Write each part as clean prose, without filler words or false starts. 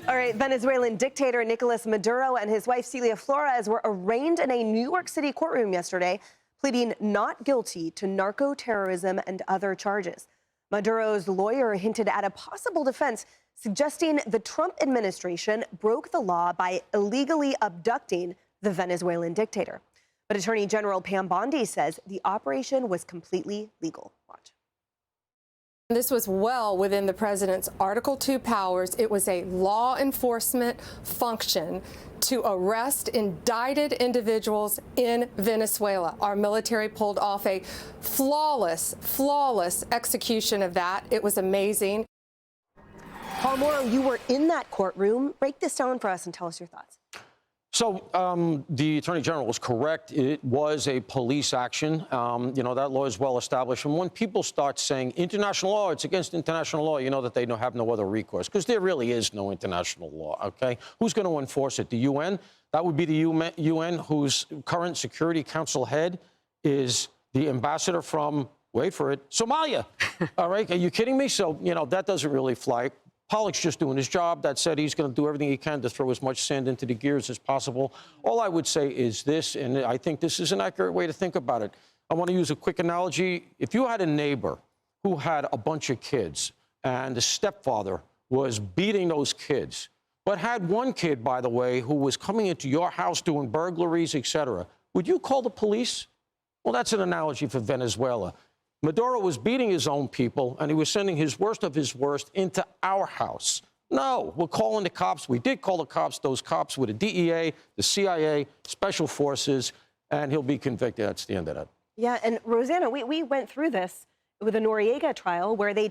All right, Venezuelan dictator Nicolas Maduro and his wife Celia Flores were arraigned in a New York City courtroom yesterday, pleading not guilty to narco-terrorism and other charges. Maduro's lawyer hinted at a possible defense, suggesting the Trump administration broke the law by illegally abducting the Venezuelan dictator. But Attorney General Pam Bondi says the operation was completely legal. Watch. This was well within the president's Article 2 powers. It was a law enforcement function to arrest indicted individuals in Venezuela. Our military pulled off a flawless execution of that. It was amazing. Paul Morrow, you were in that courtroom. Break this down for us and tell us your thoughts. So the Attorney General was correct. It was a police action. You know, that law is well established. And when people start saying international law, it's against international law, you know that they have no other recourse, because there really is no international law, OK? Who's going to enforce it? The UN? That would be the UN, whose current Security Council head is the ambassador from, wait for it, Somalia. All right? Are you kidding me? So, you know, that doesn't really fly. Pollock's just doing his job. That said, he's going to do everything he can to throw as much sand into the gears as possible. All I would say is this, and I think this is an accurate way to think about it. I want to use a quick analogy. If you had a neighbor who had a bunch of kids and the stepfather was beating those kids, but had one kid, by the way, who was coming into your house doing burglaries, etc., would you call the police? Well, that's an analogy for Venezuela. Maduro was beating his own people, and he was sending his worst of his worst into our house. No, we're calling the cops. We did call the cops. Those cops were the DEA, the CIA, Special Forces, and he'll be convicted. That's the end of that. Yeah, and Rosanna, we went through this with the Noriega trial, where they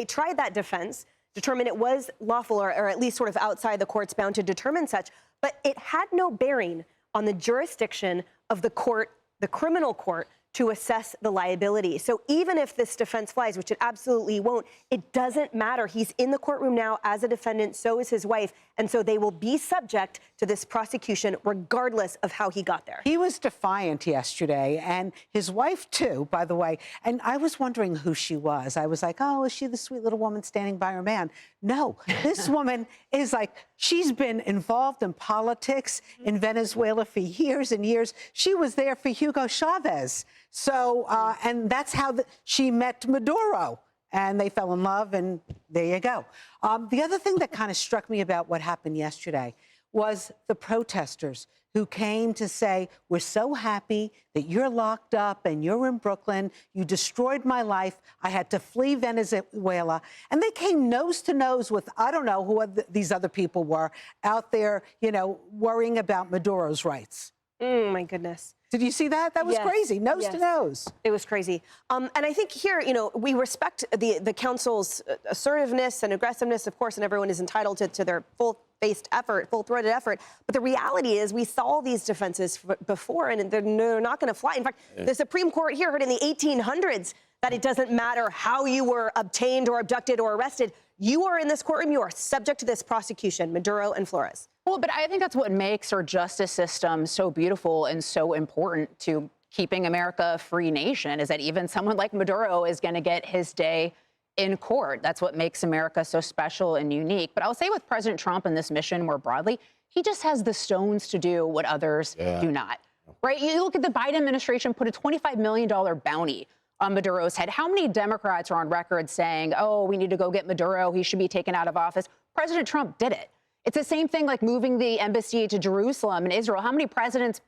tried that defense, determined it was lawful, or at least sort of outside the court's bound to determine such, but it had no bearing on the jurisdiction of the court, the criminal court, to assess the liability. So even if this defense flies, which it absolutely won't, it doesn't matter. He's in the courtroom now as a defendant, so is his wife, and so they will be subject to this prosecution regardless of how he got there. He was defiant yesterday, and his wife too, by the way, and I was wondering who she was. I was like, oh, is she the sweet little woman standing by her man? No, this woman is like, she's been involved in politics in Venezuela for years and years. She was there for Hugo Chavez. So, and that's how she met Maduro, and they fell in love, and there you go. The other thing that kind of struck me about what happened yesterday was the protesters who came to say, we're so happy that you're locked up and you're in Brooklyn. You destroyed my life. I had to flee Venezuela. And they came nose to nose with, I don't know who these other people were out there, you know, worrying about Maduro's rights. My goodness. Did you see that? That was crazy, nose to nose. It was crazy. And I think here, you know, we respect the council's assertiveness and aggressiveness, of course, and everyone is entitled to their full-faced effort, full-throated effort. But the reality is we saw these defenses before, and they're not going to fly. In fact, the Supreme Court here heard in the 1800s that it doesn't matter how you were obtained or abducted or arrested. You are in this courtroom. You are subject to this prosecution, Maduro and Flores. Well, but I think that's what makes our justice system so beautiful and so important to keeping America a free nation, is that even someone like Maduro is going to get his day in court. That's what makes America so special and unique. But I'll say with President Trump and this mission more broadly, he just has the stones to do what others do not. Right? You look at the Biden administration put a $25 million bounty on Maduro's head. How many Democrats are on record saying, oh, we need to go get Maduro, he should be taken out of office? President Trump did it. It's the same thing like moving the embassy to Jerusalem in Israel. How many presidents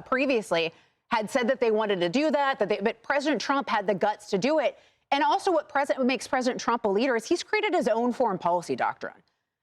previously had said that they wanted to do that, but President Trump had the guts to do it? And also what makes President Trump a leader is he's created his own foreign policy doctrine.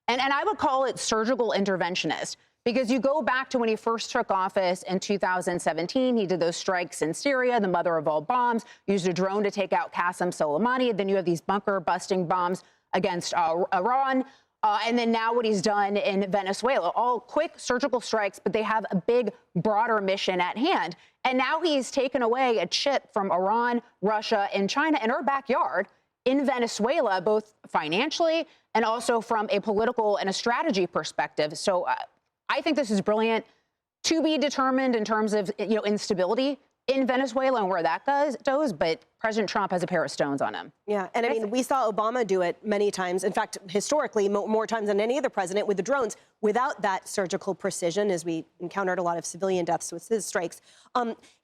And I would call it surgical interventionist, because you go back to when he first took office in 2017, he did those strikes in Syria, the mother of all bombs, used a drone to take out Qasem Soleimani. Then you have these bunker-busting bombs against Iran. And then now what he's done in Venezuela, all quick surgical strikes, but they have a big, broader mission at hand. And now he's taken away a chip from Iran, Russia, and China in our backyard in Venezuela, both financially and also from a political and a strategy perspective. So I think this is brilliant. To be determined in terms of, instability. in Venezuela and where that goes, but President Trump has a pair of stones on him. Yeah, and I mean, we saw Obama do it many times. In fact, historically, more times than any other president with the drones without that surgical precision, as we encountered a lot of civilian deaths with his strikes.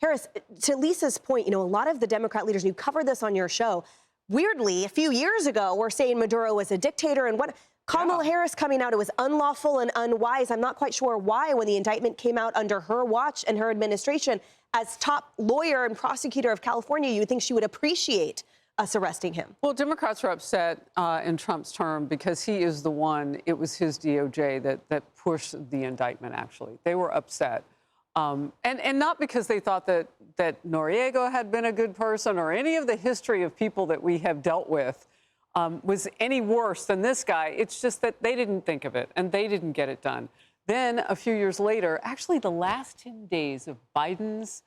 Harris, to Lisa's point, you know, a lot of the Democrat leaders, you covered this on your show, weirdly, a few years ago, were saying Maduro was a dictator and what. Kamala Harris coming out, it was unlawful and unwise. I'm not quite sure why when the indictment came out under her watch and her administration. As top lawyer and prosecutor of California, you would think she would appreciate us arresting him. Well, Democrats are upset in Trump's term because he is the one, it was his DOJ that pushed the indictment, actually. They were upset. And not because they thought that Noriega had been a good person or any of the history of people that we have dealt with was any worse than this guy. It's just that they didn't think of it and they didn't get it done. Then a few years later, actually the last 10 days of Biden's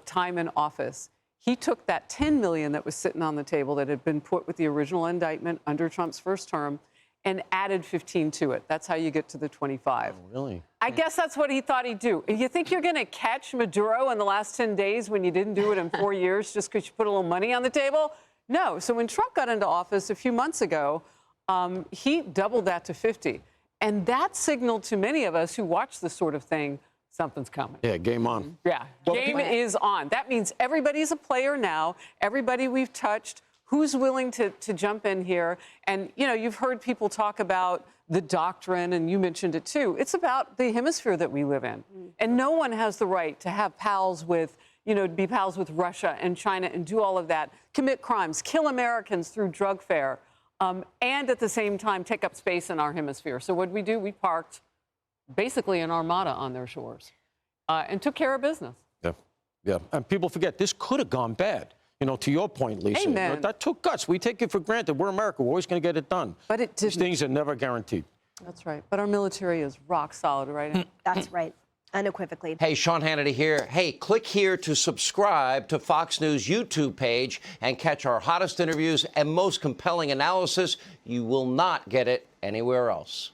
time in office, he took that $10 million that was sitting on the table that had been put with the original indictment under Trump's first term and added 15 to it. That's how you get to the 25. Oh, really? I guess that's what he thought he'd do. You think you're going to catch Maduro in the last 10 days when you didn't do it in 4 years just because you put a little money on the table? No. So when Trump got into office a few months ago, he doubled that to 50. And that signaled to many of us who watch this sort of thing, something's coming. Yeah, game on. Yeah, game is on. That means everybody's a player now. Everybody we've touched, who's willing to jump in here? And, you know, you've heard people talk about the doctrine, and you mentioned it too. It's about the hemisphere that we live in. And no one has the right to have pals with, you know, be pals with Russia and China and do all of that, commit crimes, kill Americans through drug fare, and at the same time take up space in our hemisphere. So what did we do? We parked basically an armada on their shores and took care of business. Yeah, yeah. And people forget, this could have gone bad. You know, to your point, Lisa, Amen. you know, that took guts. We take it for granted. We're America. We're always going to get it done. But it These didn't. things are never guaranteed. That's right. But our military is rock solid, right? That's right, unequivocally. Hey, Sean Hannity here. Hey, click here to subscribe to Fox News YouTube page and catch our hottest interviews and most compelling analysis. You will not get it anywhere else.